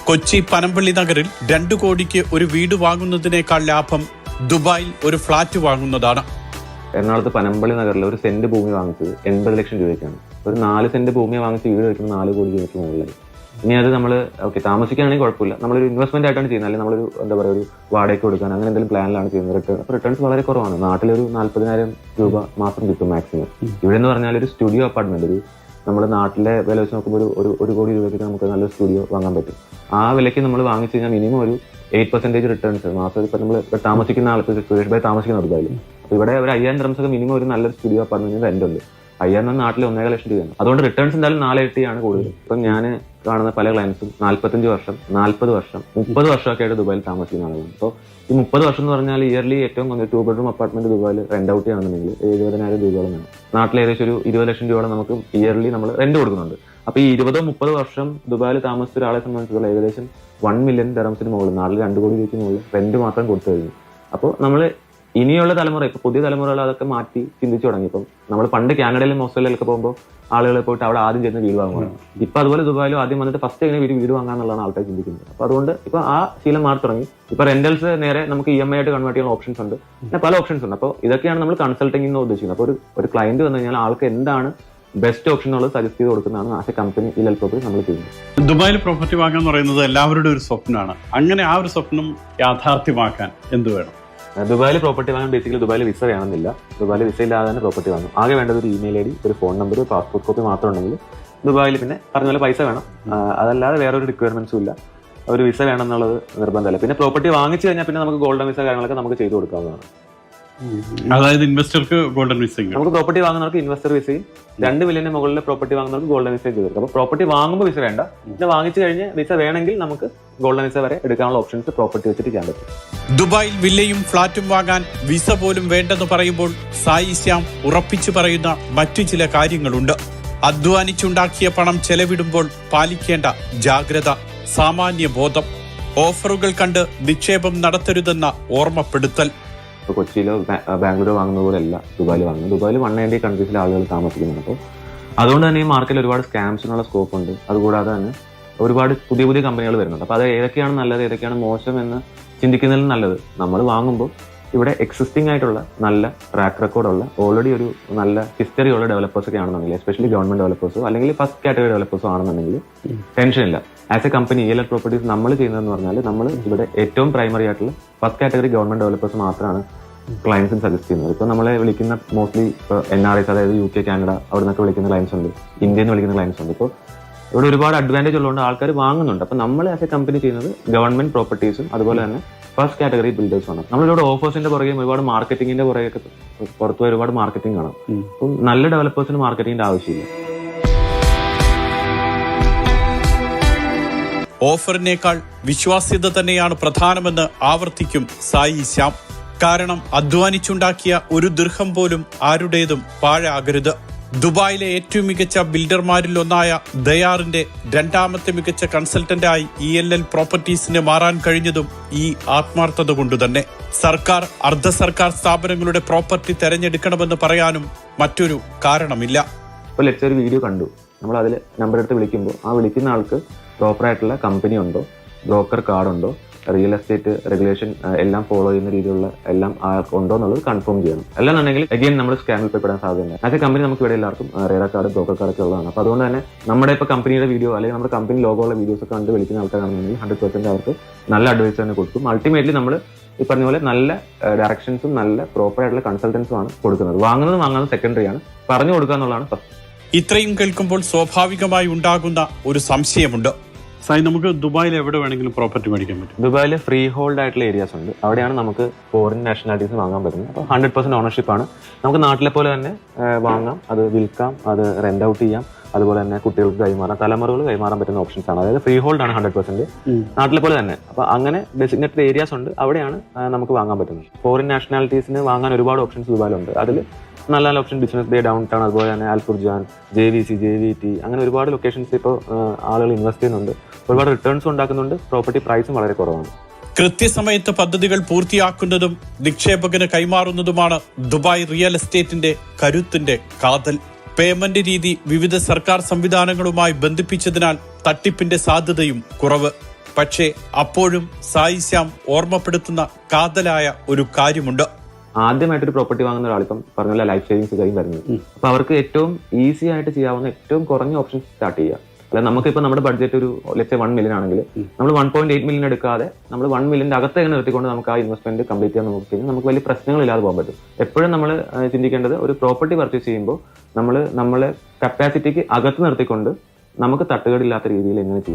കൊച്ചി പനമ്പള്ളി നഗറിൽ 2 കോടിക്ക് ഒരു വീട് വാങ്ങുന്നതിനേക്കാൾ ലാഭം ദുബായിൽ ഒരു ഫ്ളാറ്റ് വാങ്ങുന്നതാണ്. എറണാകുളത്ത് പനമ്പള്ളി നഗറിൽ ഒരു സെന്റ് ഭൂമി വാങ്ങിച്ചത് 80 ലക്ഷം രൂപയ്ക്കാണ്. ഒരു 4 സെന്റ് ഭൂമി വാങ്ങിച്ച് വീട് വെക്കുമ്പോൾ 4 കോടി രൂപയ്ക്ക് മുകളിലായി. ഇനി അത് നമ്മൾ താമസിക്കുകയാണെങ്കിൽ കുഴപ്പമില്ല, നമ്മളൊരു ഇൻവെസ്റ്റ്മെന്റ് ആയിട്ടാണ് ചെയ്യുന്നത്, അല്ലെങ്കിൽ നമ്മളൊരു എന്താ പറയുക ഒരു വാടകയ്ക്ക് കൊടുക്കാൻ അങ്ങനെ എന്തെങ്കിലും പ്ലാനിലാണ് ചെയ്യുന്നത്. റിട്ടേൺസ് വളരെ കുറവാണ്. നാട്ടിലൊരു 40,000 രൂപ മാത്രം കിട്ടും മാക്സിമം. ഇവിടെ എന്ന് പറഞ്ഞാൽ ഒരു സ്റ്റുഡിയോ അപ്പാർട്ട്മെന്റ്, ഒരു നമ്മുടെ നാട്ടിലെ വില വെച്ച് നോക്കുമ്പോൾ ഒരു കോടി രൂപയ്ക്ക് നമുക്ക് നല്ലൊരു സ്റ്റുഡിയോ വാങ്ങാൻ പറ്റും. ആ വിലയ്ക്ക് നമ്മൾ വാങ്ങിച്ചു കഴിഞ്ഞാൽ മിനിമം ഒരു 8% റിട്ടേൺസ് മാസം. ഇപ്പം നമ്മൾ താമസിക്കുന്ന ആൾക്ക് സുരേഷ് ഭായി താമസിക്കുന്ന ദുബായിൽ, അപ്പോൾ ഇവിടെ ഒരു 5,000 ദിർഹംസൊക്കെ മിനിമം ഒരു നല്ലൊരു സ്റ്റുഡിയോ അപ്പാർട്ട്മെന്റിന് റെന്റ് ഉണ്ട്. 5,000 നാട്ടിൽ 1.5 ലക്ഷം രൂപയാണ്. അതുകൊണ്ട് റിട്ടേൺസ് എന്തായാലും 4 ഇരട്ടിയാണ് കൂടുതൽ. ഇപ്പം ഞാൻ കാണുന്ന പല ക്ലയൻസും 45 വർഷം, 40 വർഷം, 30 വർഷമൊക്കെ ആയിട്ട് ദുബായിൽ താമസിക്കുന്ന ആളുകളാണ്. അപ്പോൾ ഈ 30 വർഷം എന്ന് പറഞ്ഞാൽ ഇയർലി ഏറ്റവും കുറഞ്ഞ 2 ബെഡ്റൂം അപ്പാർട്ട്മെന്റ് ദുബായിൽ റെന്റ് ഔട്ട് ചെയ്യുകയാണെന്നുണ്ടെങ്കിൽ 70,000 രൂപയോളം വേണം. നാട്ടിൽ ഏകദേശം ഒരു 20 ലക്ഷം രൂപയോളം നമുക്ക് ഇയർലി നമ്മൾ റെന്റ് കൊടുക്കുന്നുണ്ട്. അപ്പോൾ ഈ 20-30 വർഷം ദുബായിൽ താമസിച്ച ഒരാളെ സംബന്ധിച്ചിടത്തോളം ഏകദേശം 1 മില്യൺ ദിർഹംസിന് മുകളിൽ, നാട്ടിൽ 2 കോടി രൂപയ്ക്ക് മുകളിൽ റെന്റ് മാത്രം കൊടുത്തു കഴിഞ്ഞു. അപ്പോൾ നമ്മൾ ഇനിയുള്ള തലമുറ, ഇപ്പൊ പുതിയ തലമുറകൾ അതൊക്കെ മാറ്റി ചിന്തിച്ചു തുടങ്ങി. ഇപ്പം നമ്മൾ പണ്ട് കാനഡയിലും ഓസ്ട്രേലിയയിലൊക്കെ പോകുമ്പോൾ ആളുകൾ പോയിട്ട് അവിടെ ആദ്യം ചെയ്യുന്ന വീട് വാങ്ങുകയാണ്. ഇപ്പൊ അതുപോലെ ദുബായിലും ആദ്യം വന്നിട്ട് ഫസ്റ്റ് എങ്ങനെ വീട് വാങ്ങാന്നുള്ളതാണ് ആൾക്കാർ ചിന്തിക്കുന്നത്. അപ്പൊ അതുകൊണ്ട് ഇപ്പൊ ആ ശീലം മാറി തുടങ്ങി. ഇപ്പൊ റെന്റൽസ് നേരെ നമുക്ക് EMI ആയിട്ട് കൺവേർട്ട് ചെയ്യാൻ ഓപ്ഷൻസ് ഉണ്ട്, പിന്നെ പല ഓപ്ഷൻസ് ഉണ്ട്. അപ്പോൾ ഇതൊക്കെയാണ് നമ്മൾ കൺസൾട്ടിംഗ് എന്ന് ഉദ്ദേശിക്കുന്നത്. അപ്പോൾ ഒരു ക്ലയന്റ് വന്നു കഴിഞ്ഞാൽ ആൾക്ക് എന്താണ് ബെസ്റ്റ് ഓപ്ഷൻ എന്നുള്ളത് സജസ്റ്റ് ചെയ്ത് കൊടുക്കുന്നതാണ് ആസ് എ കമ്പനി ഇലൽ പ്രോപ്പർട്ടി നമ്മൾ ചെയ്യുന്നത്. ദുബായിൽ പ്രോപ്പർട്ടി വാങ്ങാൻ എന്ന് പറയുന്നത് എല്ലാവരുടെ ഒരു സ്വപ്നമാണ്. അങ്ങനെ ആ ഒരു സ്വപ്നം യാഥാർത്ഥ്യമാക്കാൻ എന്ത് വേണം? ദുബായിൽ പ്രോപ്പർട്ടി വാങ്ങാൻ ബേസിക്കലി ദുബായിൽ വിസ വേണമെന്നില്ല. ദുബായിൽ വിസ ഇല്ലാതെ തന്നെ പ്രോപ്പർട്ടി വാങ്ങും. ആകെ വേണ്ടത് ഒരു ഇമെയിൽ ID, ഒരു ഫോൺ നമ്പർ, ഒരു പാസ്പോർട്ട് കോപ്പി മാത്രം ഉണ്ടെങ്കിൽ ദുബായിൽ പിന്നെ പറഞ്ഞ പോലെ പൈസ വേണം. അതല്ലാതെ വേറൊരു റിക്വയർമെന്റ്സും ഇല്ല. ഒരു വിസ വേണം എന്നുള്ളത് നിർബന്ധമല്ല. പിന്നെ പ്രോപ്പർട്ടി വാങ്ങിച്ചു കഴിഞ്ഞാൽ പിന്നെ നമുക്ക് ഗോൾഡൻ വിസ കാര്യങ്ങളൊക്കെ നമുക്ക് ചെയ്തു കൊടുക്കാവുന്നതാണ്. അതായത് ഇൻവെസ്റ്റർക്ക് ഗോൾഡൻ വിസ, നമുക്ക് പ്രോപ്പർട്ടി വാങ്ങുന്നവർക്ക് ഇൻവെസ്റ്റർ വിസയും 2 മില്യന് മുകളിലെ പ്രോപ്പർട്ടി വാങ്ങുന്നവർക്ക് ഗോൾഡൻ വിസ ചെയ്ത് കൊടുക്കും. അപ്പോൾ പ്രോപ്പർട്ടി വാങ്ങുമ്പോൾ വിസ വേണ്ട, പിന്നെ വാങ്ങിച്ചു കഴിഞ്ഞ് വിസ വേണമെങ്കിൽ നമുക്ക് ഗോൾഡൻ വിസ വരെ എടുക്കാനുള്ള ഓപ്ഷൻസ് പ്രോപ്പർട്ടി വെച്ചിട്ട് ചെയ്യാൻ പറ്റും. ദുബായിൽ വില്ലയും ഫ്ളാറ്റും വാങ്ങാൻ വിസ പോലും വേണ്ടെന്ന് പറയുമ്പോൾ സായി ശ്യാം ഉറപ്പിച്ചു പറയുന്ന മറ്റു ചില കാര്യങ്ങളുണ്ട്. അധ്വാനിച്ചുണ്ടാക്കിയ പണം ചെലവിടുമ്പോൾ പാലിക്കേണ്ട ജാഗ്രത, സാമാന്യ ബോധം, ഓഫറുകൾ കണ്ട് നിക്ഷേപം നടത്തരുതെന്ന ഓർമ്മപ്പെടുത്തൽ. ഇപ്പോൾ കൊച്ചിയിലോ ബാംഗ്ലൂരോ വാങ്ങുന്ന പോലെ അല്ല ദുബായിൽ വാങ്ങുന്നത്. ദുബായിൽ 190 കൺട്രീസിലെ ആളുകൾ താമസിക്കുന്നുണ്ട്. അപ്പോൾ അതുകൊണ്ട് തന്നെ ഈ മാർക്കറ്റിൽ ഒരുപാട് സ്കാംസിനുള്ള സ്കോപ്പ് ഉണ്ട്. അതുകൂടാതെ തന്നെ ഒരുപാട് പുതിയ കമ്പനികൾ വരുന്നുണ്ട്. അപ്പോൾ അത് ഏതൊക്കെയാണ് നല്ലത്, ഏതൊക്കെയാണ് മോശം എന്ന് ചിന്തിക്കുന്നതിൽ നല്ലത് നമ്മൾ വാങ്ങുമ്പോൾ ഇവിടെ എക്സിസ്റ്റിംഗ് ആയിട്ടുള്ള നല്ല ട്രാക്ക് റെക്കോർഡുള്ള ഓൾറെഡി ഒരു നല്ല ഹിസ്റ്ററി ഉള്ള ഡെവലപ്പേഴ്സൊക്കെ ആണെന്നുണ്ടെങ്കിൽ, എസ്പെഷ്യലി ഗവൺമെന്റ് ഡെവലപ്പേഴ്സോ അല്ലെങ്കിൽ ഫസ്റ്റ് കാറ്റഗറി ഡെവലപ്പേഴ്സോ ആണെന്നുണ്ടെങ്കിൽ ടെൻഷൻ ഇല്ല. ആസ് എ കമ്പനി ഇലൽ പ്രോപ്പർട്ടീസ് നമ്മൾ ചെയ്യുന്നതെന്ന് പറഞ്ഞാൽ നമ്മൾ ഇവിടെ ഏറ്റവും പ്രൈമറി ആയിട്ടുള്ള ഫസ്റ്റ് കാറ്റഗറി ഗവൺമെന്റ് ഡെവലപ്പേഴ്സ് മാത്രമാണ് ക്ലയൻസിന് സജസ്റ്റ് ചെയ്യുന്നത്. ഇപ്പോൾ നമ്മളെ വിളിക്കുന്ന മോസ്റ്റ്ലി NRIs, അതായത് UK, കാനഡ, അവിടെ നിന്നൊക്കെ വിളിക്കുന്ന ക്ലയൻസ് ഉണ്ട്, ഇന്ത്യയിൽ നിന്ന് വിളിക്കുന്ന ക്ലയൻസ് ഉണ്ട്. ഇപ്പോൾ ഇവിടെ ഒരുപാട് അഡ്വാൻറ്റേജ് ഉള്ളതുകൊണ്ട് ആൾക്കാർ വാങ്ങുന്നുണ്ട്. അപ്പോൾ നമ്മൾ ആസ് എ കമ്പനി ചെയ്യുന്നത് ഗവൺമെന്റ് പ്രോപ്പർട്ടീസും അതുപോലെ തന്നെ ഫസ്റ്റ് കാറ്റഗറി ബിൽഡേഴ്സ് ആണ്. നമ്മളിവിടെ ഓഫേഴ്സിന്റെ പുറകെ ഒരുപാട് മാർക്കറ്റിംഗിന്റെ പുറകെ പുറത്തുപോയി ഒരുപാട് മാർക്കറ്റിംഗ് കാണാം. അപ്പം നല്ല ഡെവലപ്പേഴ്സിന് മാർക്കറ്റിംഗിന്റെ ആവശ്യമില്ല. ഓഫറിനേക്കാൾ വിശ്വാസ്യത തന്നെയാണ് പ്രധാനമെന്ന് ആവർത്തിക്കും സായി ശ്യാം. കാരണം അധ്വാനിച്ചുണ്ടാക്കിയ ഒരു ദിർഹം പോലും ആരുടേതും പാഴാകരുത്. ദുബായിലെ ഏറ്റവും മികച്ച ബിൽഡർമാരിൽ ഒന്നായ ദയാറിന്റെ 2ാമത്തെ മികച്ച കൺസൾട്ടന്റായി ELL പ്രോപ്പർട്ടീസിന് മാറാൻ കഴിഞ്ഞതും ഈ ആത്മാർത്ഥത കൊണ്ടുതന്നെ. സർക്കാർ, അർദ്ധ സർക്കാർ സ്ഥാപനങ്ങളുടെ പ്രോപ്പർട്ടി തെരഞ്ഞെടുക്കണമെന്ന് പറയാനും മറ്റൊരു കാരണമില്ല. ഇപ്പോൾ ഒരു വീഡിയോ കണ്ടു, നമ്മൾ അതിൽ നമ്പർ എടുത്ത് വിളിക്കുമ്പോൾ ആ വിളിക്കുന്ന ആൾക്ക് പ്രോപ്പറായിട്ടുള്ള കമ്പനി ഉണ്ടോ, ബ്രോക്കർ കാർഡുണ്ടോ, റിയൽ എസ്റ്റേറ്റ് റെഗുലേഷൻ എല്ലാം ഫോളോ ചെയ്യുന്ന രീതിയിലുള്ള എല്ലാം ഉണ്ടോ എന്നുള്ളത് കൺഫേം ചെയ്യണം. അല്ലാന്നുണ്ടെങ്കിൽ അഗെയിൻ നമ്മൾ സ്കാമിൽ പെടാൻ സാധ്യതയുണ്ട്. ആസ് എ കമ്പനി നമുക്ക് ഇവിടെ എല്ലാവർക്കും റേഡർ കാർഡ്, ബ്രോക്കർ കാർഡൊക്കെ ഉള്ളതാണ്. അപ്പോൾ അതുകൊണ്ട് തന്നെ നമ്മുടെ ഇപ്പോൾ കമ്പനിയുടെ വീഡിയോ അല്ലെങ്കിൽ നമ്മുടെ കമ്പനി ലോഗോ ഉള്ള വീഡിയോസ് ഒക്കെ കണ്ട് വിളിക്കുന്ന ആൾക്കാരാണെന്നുണ്ടെങ്കിൽ 100% അവർക്ക് നല്ല അഡ്വൈസ് തന്നെ കൊടുക്കും. അൾട്ടിമേറ്റ്ലി നമ്മൾ ഈ പറഞ്ഞ പോലെ നല്ല ഡയറക്ഷൻസും നല്ല പ്രോപ്പർ ആയിട്ടുള്ള കൺസൾട്ടൻസും ആണ് കൊടുക്കുന്നത്. വാങ്ങുന്നത് സെക്കൻഡറി ആണ്, പറഞ്ഞു കൊടുക്കുക എന്നുള്ളതാണ് ഫസ്റ്റ്. ഇത്രയും കേൾക്കുമ്പോൾ സ്വാഭാവികമായി ഉണ്ടാകുന്ന ഒരു സംശയമുണ്ട്. സായി, നമുക്ക് ദുബായിൽ എവിടെ വേണമെങ്കിലും പ്രോപ്പർട്ടി മേടിക്കാൻ പറ്റും? ദുബായിൽ ഫ്രീ ഹോൾഡ് ആയിട്ടുള്ള ഏരിയാസ് ഉണ്ട്, അവിടെയാണ് നമുക്ക് ഫോറിൻ നാഷണാലിറ്റീസ് വാങ്ങാൻ പറ്റുന്നത്. അപ്പോൾ 100% ഓണർഷിപ്പ് ആണ്. നമുക്ക് നാട്ടിലെ പോലെ തന്നെ വാങ്ങാം, അത് വിൽക്കാം, അത് റെന്റ് ഔട്ട് ചെയ്യാം, അതുപോലെ തന്നെ കുട്ടികൾക്ക് കൈമാറാം, തലമുറകൾ കൈമാറാൻ പറ്റുന്ന ഓപ്ഷൻസ് ആണ്. അതായത് ഫ്രീ ഹോൾഡ് ആണ് 100%, നാട്ടിലെ പോലെ തന്നെ. അപ്പോൾ അങ്ങനെ ഡെസിഗ്നേറ്റഡ് ഏരിയാസ് ഉണ്ട്, അവിടെയാണ് നമുക്ക് വാങ്ങാൻ പറ്റുന്നത്. ഫോറിൻ നാഷണാലിറ്റീസിന് വാങ്ങാൻ ഒരുപാട് ഓപ്ഷൻസ് ദുബായിലുണ്ട്. അതിൽ നല്ല നല്ല option business day, down town, അതുപോലെ തന്നെ അൽഫുർജാൻ, JVC, JVT, അങ്ങനെ ഒരുപാട് ലൊക്കേഷൻസ് ഇപ്പോൾ ആളുകൾ ഇൻവെസ്റ്റ് ചെയ്യുന്നുണ്ട്. ഒരുപാട് റിട്ടേൺസ് ഉണ്ടാക്കുന്നുണ്ട്. പ്രോപ്പർട്ടി പ്രൈസും വളരെ കുറവാണ്. കൃത്യസമയത്ത് പദ്ധതികൾ പൂർത്തിയാക്കുന്നതും നിക്ഷേപകന് കൈമാറുന്നതുമാണ് ദുബായ് റിയൽ എസ്റ്റേറ്റിന്റെ കരുത്തിന്റെ കാതൽ. പേയ്മെന്റ് രീതി വിവിധ സർക്കാർ സംവിധാനങ്ങളുമായി ബന്ധിപ്പിച്ചതിനാൽ തട്ടിപ്പിന്റെ സാധ്യതയും കുറവ്. പക്ഷേ അപ്പോഴും സായി ശ്യാം ഓർമ്മപ്പെടുത്തുന്ന കാതലായ ഒരു കാര്യമുണ്ട്. ആദ്യമായിട്ടൊരു പ്രോപ്പർട്ടി വാങ്ങുന്ന ഒരാൾ ഇപ്പം പറഞ്ഞ ലൈഫ് സേവിങ്സ് കാര്യം വരുന്നത്. അപ്പൊ അവർക്ക് ഏറ്റവും ഈസി ആയിട്ട് ചെയ്യാവുന്ന ഏറ്റവും കുറഞ്ഞ ഓപ്ഷൻ സ്റ്റാർട്ട് ചെയ്യുക. അല്ല, നമുക്കിപ്പോൾ നമ്മുടെ ബഡ്ജറ്റ് ഒരു 1 മില്യൺ ആണെങ്കിൽ നമ്മൾ 1.8 മില്യൺ എടുക്കാതെ നമ്മൾ 1 മില്യൻ്റെ അകത്ത് തന്നെ നിർത്തിക്കൊണ്ട് നമുക്ക് ആ ഇൻവെസ്റ്റ്മെന്റ് കംപ്ലീറ്റ് ചെയ്യാൻ നോക്കി കഴിഞ്ഞാൽ നമുക്ക് വലിയ പ്രശ്നങ്ങളില്ലാതെ പോകാൻ പറ്റും. എപ്പോഴും നമ്മൾ ചിന്തിക്കേണ്ടത് ഒരു പ്രോപ്പർട്ടി പർച്ചേസ് ചെയ്യുമ്പോൾ നമ്മളെ കപ്പാസിറ്റിക്ക് അകത്ത് നിർത്തിക്കൊണ്ട് നമുക്ക് തട്ടുകേടില്ലാത്ത രീതിയിൽ എങ്ങനെ ചെയ്യാം.